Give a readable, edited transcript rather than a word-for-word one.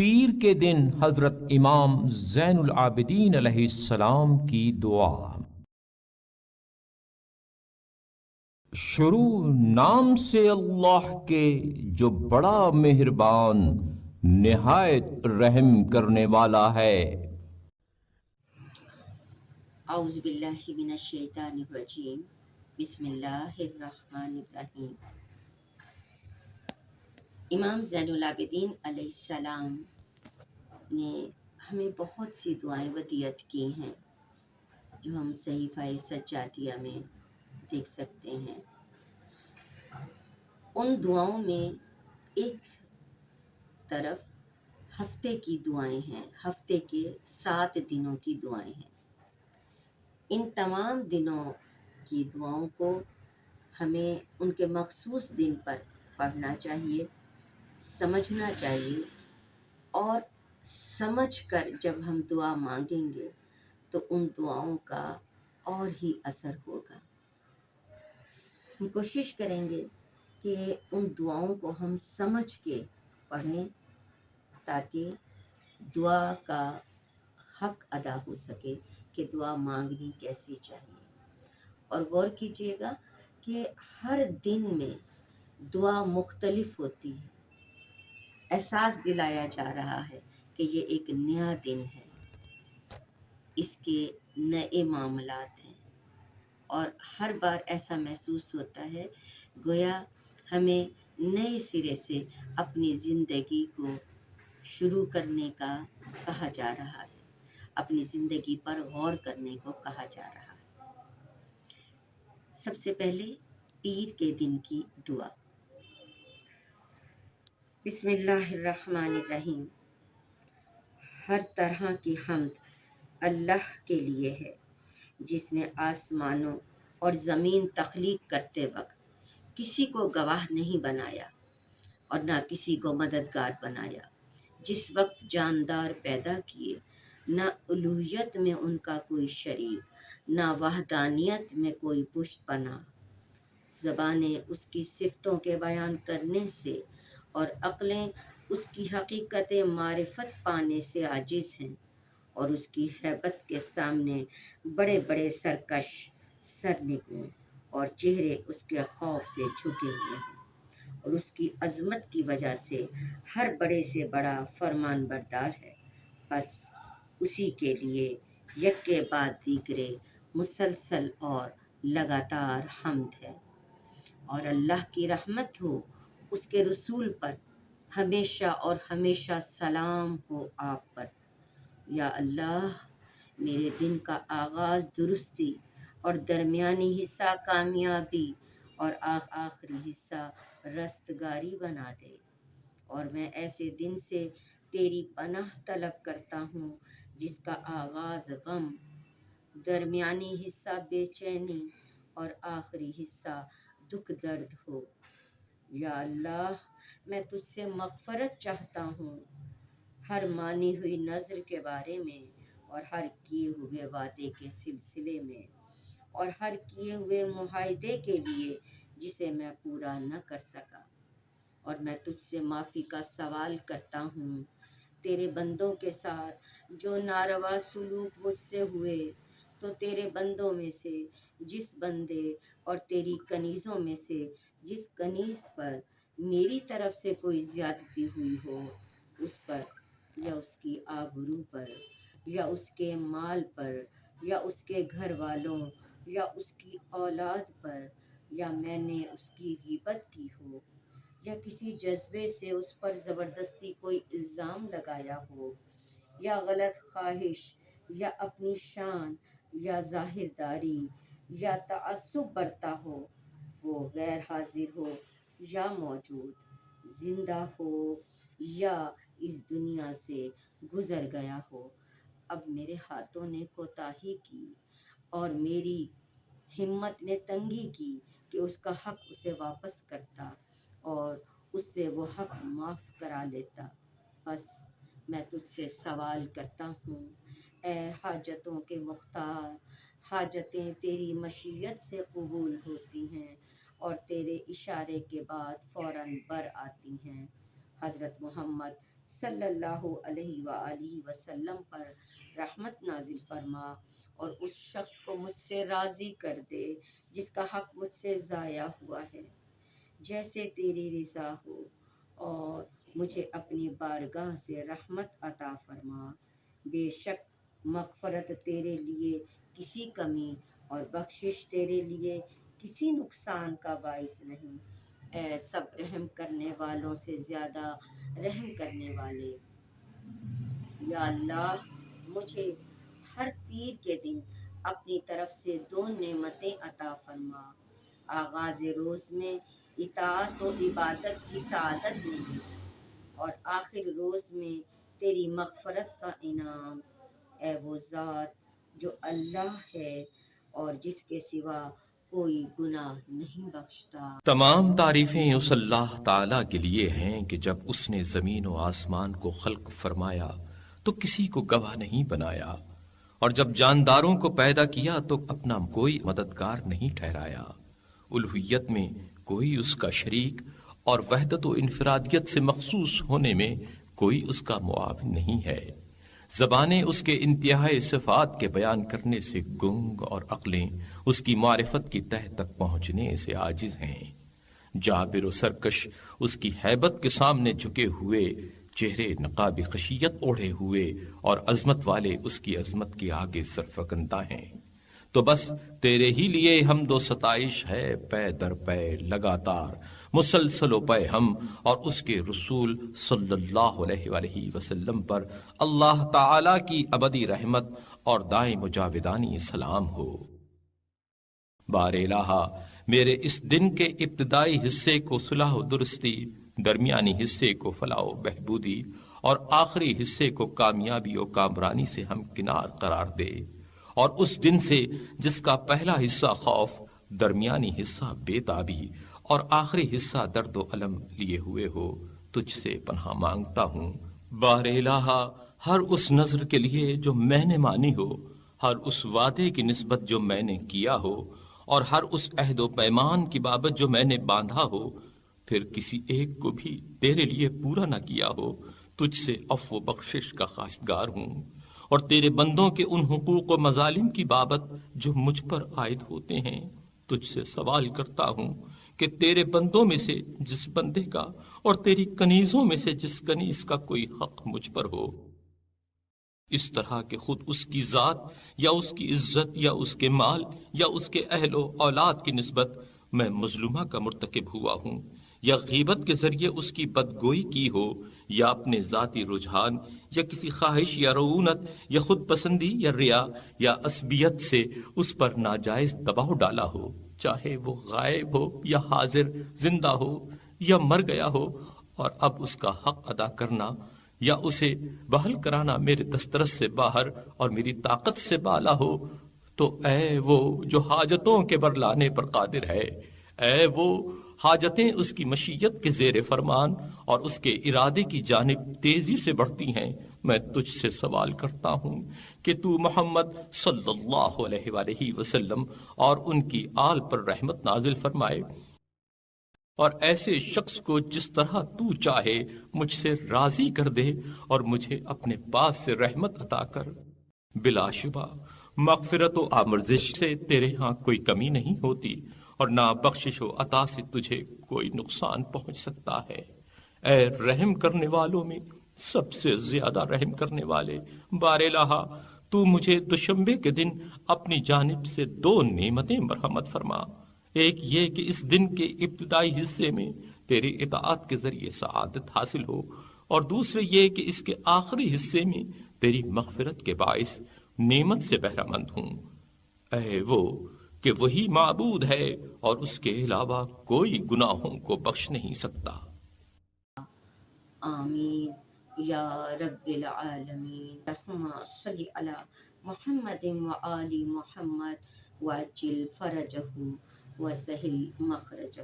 پیر کے دن حضرت امام زین العابدین علیہ السلام کی دعا۔ شروع نام سے اللہ کے جو بڑا مہربان نہایت رحم کرنے والا ہے۔ اعوذ باللہ من الشیطان الرجیم، بسم اللہ الرحمن الرحیم۔ امام زین العابدین علیہ السلام نے ہمیں بہت سی دعائیں ودیعت کی ہیں جو ہم صحیفہ سجادیہ میں دیکھ سکتے ہیں۔ ان دعاؤں میں ایک طرف ہفتے کی دعائیں ہیں، ہفتے کے 7 دنوں کی دعائیں ہیں۔ ان تمام دنوں کی دعاؤں کو ہمیں ان کے مخصوص دن پر پڑھنا چاہیے، سمجھنا چاہیے، اور سمجھ کر جب ہم دعا مانگیں گے تو ان دعاؤں کا اور ہی اثر ہوگا۔ ہم کوشش کریں گے کہ ان دعاؤں کو ہم سمجھ کے پڑھیں تاکہ دعا کا حق ادا ہو سکے کہ دعا مانگنی کیسی چاہیے۔ اور غور کیجیے گا کہ ہر دن میں دعا مختلف ہوتی ہے۔ احساس دلایا جا رہا ہے کہ یہ ایک نیا دن ہے، اس کے نئے معاملات ہیں، اور ہر بار ایسا محسوس ہوتا ہے گویا ہمیں نئے سرے سے اپنی زندگی کو شروع کرنے کا کہا جا رہا ہے، اپنی زندگی پر غور کرنے کو کہا جا رہا ہے۔ سب سے پہلے پیر کے دن کی دعا۔ بسم اللہ الرحمن الرحیم۔ ہر طرح کی حمد اللہ کے لیے ہے جس نے آسمانوں اور زمین تخلیق کرتے وقت کسی کو گواہ نہیں بنایا اور نہ کسی کو مددگار بنایا۔ جس وقت جاندار پیدا کیے، نہ الوہیت میں ان کا کوئی شریک، نہ وحدانیت میں کوئی پشت پناہ۔ زبانیں اس کی صفتوں کے بیان کرنے سے اور عقلیں اس کی حقیقت معرفت پانے سے عاجز ہیں، اور اس کی ہیبت کے سامنے بڑے بڑے سرکش سرنگوں اور چہرے اس کے خوف سے جھکے ہوئے ہیں، اور اس کی عظمت کی وجہ سے ہر بڑے سے بڑا فرمان بردار ہے۔ بس اسی کے لیے یک کے بعد دیگرے مسلسل اور لگاتار حمد ہے۔ اور اللہ کی رحمت ہو اس کے رسول پر، ہمیشہ اور ہمیشہ سلام ہو آپ پر۔ یا اللہ، میرے دن کا آغاز درستی اور درمیانی حصہ کامیابی اور آخری حصہ رستگاری بنا دے، اور میں ایسے دن سے تیری پناہ طلب کرتا ہوں جس کا آغاز غم، درمیانی حصہ بے چینی اور آخری حصہ دکھ درد ہو۔ یا اللہ، میں تجھ سے مغفرت چاہتا ہوں ہر مانی ہوئی نذر کے بارے میں، اور ہر کیے ہوئے وعدے کے سلسلے میں، اور ہر کیے ہوئے معاہدے کے لیے جسے میں پورا نہ کر سکا۔ اور میں تجھ سے معافی کا سوال کرتا ہوں تیرے بندوں کے ساتھ جو ناروا سلوک مجھ سے ہوئے، تو تیرے بندوں میں سے جس بندے اور تیری کنیزوں میں سے جس کنیز پر میری طرف سے کوئی زیادتی ہوئی ہو، اس پر یا اس کی آبرو پر یا اس کے مال پر یا اس کے گھر والوں یا اس کی اولاد پر، یا میں نے اس کی غیبت کی ہو، یا کسی جذبے سے اس پر زبردستی کوئی الزام لگایا ہو، یا غلط خواہش یا اپنی شان یا ظاہر داری یا تعصب برتا ہو، وہ غیر حاضر ہو یا موجود، زندہ ہو یا اس دنیا سے گزر گیا ہو، اب میرے ہاتھوں نے کوتاہی کی اور میری ہمت نے تنگی کی کہ اس کا حق اسے واپس کرتا اور اس سے وہ حق معاف کرا لیتا۔ بس میں تجھ سے سوال کرتا ہوں، اے حاجتوں کے مختار، حاجتیں تیری مشیت سے قبول ہوتی ہیں اور تیرے اشارے کے بعد فوراً بر آتی ہیں۔ حضرت محمد صلی اللہ علیہ وآلہ وسلم پر رحمت نازل فرما، اور اس شخص کو مجھ سے راضی کر دے جس کا حق مجھ سے ضائع ہوا ہے، جیسے تیری رضا ہو، اور مجھے اپنی بارگاہ سے رحمت عطا فرما۔ بے شک مغفرت تیرے لیے کسی کمی اور بخشش تیرے لیے کسی نقصان کا باعث نہیں، اے سب رحم کرنے والوں سے زیادہ رحم کرنے والے۔ یا اللہ، مجھے ہر پیر کے دن اپنی طرف سے 2 نعمتیں عطا فرما، آغاز روز میں اطاعت و عبادت کی سعادت ملی، اور آخر روز میں تیری مغفرت کا انعام، اے وہ ذات جو اللہ ہے اور جس کے سوا کوئی گناہ نہیں بخشتا۔ تمام تعریفیں اس اللہ تعالیٰ کے لیے ہیں کہ جب اس نے زمین و آسمان کو خلق فرمایا تو کسی کو گواہ نہیں بنایا، اور جب جانداروں کو پیدا کیا تو اپنا کوئی مددگار نہیں ٹھہرایا۔ الوہیت میں کوئی اس کا شریک اور وحدت و انفرادیت سے مخصوص ہونے میں کوئی اس کا معاون نہیں ہے۔ زبانیں اس کے انتہائی صفات کے بیان کرنے سے گنگ اور عقلیں اس کی معرفت کی تہ تک پہنچنے سے عاجز ہیں۔ جابر و سرکش اس کی ہیبت کے سامنے جھکے ہوئے، چہرے نقاب خشیت اوڑھے ہوئے، اور عظمت والے اس کی عظمت کے آگے سرفکندا ہیں۔ تو بس تیرے ہی لیے حمد و ستائش ہے، پے در پے لگاتار مسلسل و پے ہم اور اس کے رسول صلی اللہ علیہ وآلہ وسلم پر اللہ تعالی کی ابدی رحمت اور دائم و جاودانی سلام ہو۔ بار الہا، میرے اس دن کے ابتدائی حصے کو صلاح و درستی، درمیانی حصے کو فلاح و بہبودی، اور آخری حصے کو کامیابی و کامرانی سے ہمکنار قرار دے، اور اس دن سے جس کا پہلا حصہ خوف، درمیانی حصہ بے تابی اور آخری حصہ درد و علم لیے ہوئے ہو، تجھ سے پناہ مانگتا ہوں۔ بار الہا، ہر اس نظر کے لیے جو میں نے مانی ہو، ہر اس وعدے کی نسبت جو میں نے کیا ہو، اور ہر اس عہد و پیمان کی بابت جو میں نے باندھا ہو، پھر کسی ایک کو بھی تیرے لیے پورا نہ کیا ہو، تجھ سے عفو و بخشش کا خواستگار ہوں، اور تیرے بندوں کے ان حقوق و مظالم کی بابت جو مجھ پر عائد ہوتے ہیں تجھ سے سوال کرتا ہوں کہ تیرے بندوں میں سے جس بندے کا اور تیری کنیزوں میں سے جس کنیز کا کوئی حق مجھ پر ہو، اس طرح کہ خود اس کی ذات یا اس کی عزت یا اس کے مال یا اس کے اہل و اولاد کی نسبت میں مظلومہ کا مرتکب ہوا ہوں، یا غیبت کے ذریعے اس کی بدگوئی کی ہو، یا اپنے ذاتی رجحان یا کسی خواہش یا رعونت یا خود پسندی یا ریا یا عصبیت سے اس پر ناجائز دباؤ ڈالا ہو، چاہے وہ غائب ہو یا حاضر، زندہ ہو یا مر گیا ہو، اور اب اس کا حق ادا کرنا یا اسے بحل کرانا میرے دسترس سے باہر اور میری طاقت سے بالا ہو، تو اے وہ جو حاجتوں کے برلانے پر قادر ہے، اے وہ حاجتیں اس کی مشیت کے زیر فرمان اور اس کے ارادے کی جانب تیزی سے بڑھتی ہیں، میں تجھ سے سوال کرتا ہوں کہ تو محمد صلی اللہ علیہ وآلہ وسلم اور ان کی آل پر رحمت نازل فرمائے، اور ایسے شخص کو جس طرح تو چاہے مجھ سے راضی کر دے، اور مجھے اپنے پاس سے رحمت عطا کر۔ بلا شبہ مغفرت و آمرزش سے تیرے ہاں کوئی کمی نہیں ہوتی، اور نہ بخشش و عطا سے تجھے کوئی نقصان پہنچ سکتا ہے۔ اے رحم کرنے والوں میں سب سے زیادہ رحم کرنے والے، بار الہا، تو مجھے دوشنبے کے دن اپنی جانب سے 2 نعمتیں مرحمت فرما، ایک یہ کہ اس دن کے ابتدائی حصے میں تیری اطاعت کے ذریعے سعادت حاصل ہو، اور دوسرے یہ کہ اس کے آخری حصے میں تیری مغفرت کے باعث نعمت سے بہرہ مند ہوں۔ اے وہ کہ وہی معبود ہے اور اس کے علاوہ کوئی گناہوں کو بخش نہیں سکتا۔ آمین یا رب العالمین۔ اللہم صلی علی محمد و آل محمد وعجل فرجہ وسہل مخرجہ۔